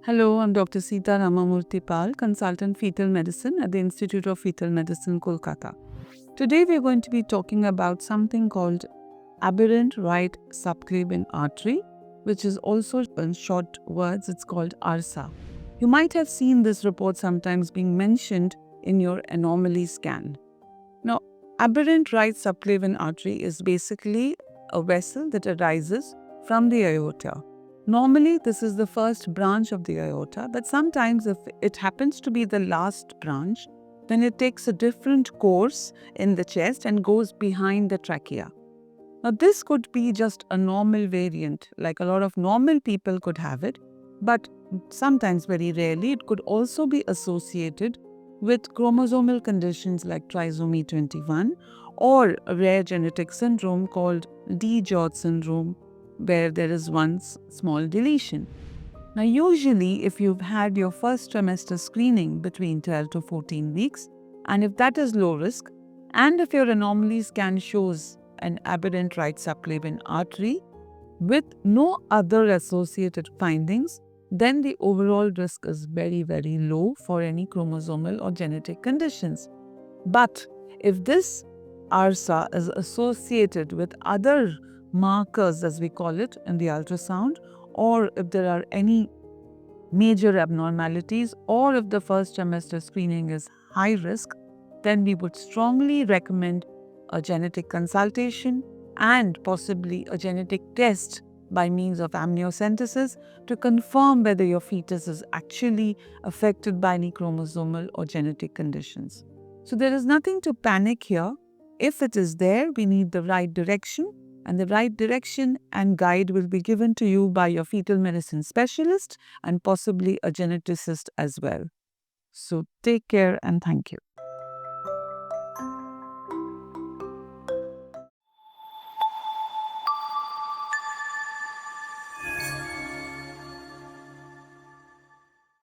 Hello, I'm Dr. Sita Ramamurthy Pal, consultant fetal medicine at the Institute of Fetal Medicine, Kolkata. Today we're going to be talking about something called aberrant right subclavian artery, which is also in short words, it's called ARSA. You might have seen this report sometimes being mentioned in your anomaly scan. Now, aberrant right subclavian artery is basically a vessel that arises from the aorta. Normally, this is the first branch of the aorta, but sometimes if it happens to be the last branch, then it takes a different course in the chest and goes behind the trachea. Now, this could be just a normal variant, like a lot of normal people could have it, but sometimes, very rarely, it could also be associated with chromosomal conditions like trisomy 21 or a rare genetic syndrome called DJOD syndrome, where there is one small deletion. Now, usually, if you've had your first trimester screening between 12 to 14 weeks, and if that is low risk, and if your anomaly scan shows an aberrant right subclavian artery with no other associated findings, then the overall risk is very, very low for any chromosomal or genetic conditions. But if this ARSA is associated with other markers, as we call it in the ultrasound, or if there are any major abnormalities, or if the first trimester screening is high risk, then we would strongly recommend a genetic consultation and possibly a genetic test by means of amniocentesis to confirm whether your fetus is actually affected by any chromosomal or genetic conditions. So there is nothing to panic here. If it is there, we need the right direction, and the right direction and guide will be given to you by your fetal medicine specialist and possibly a geneticist as well. So take care and thank you.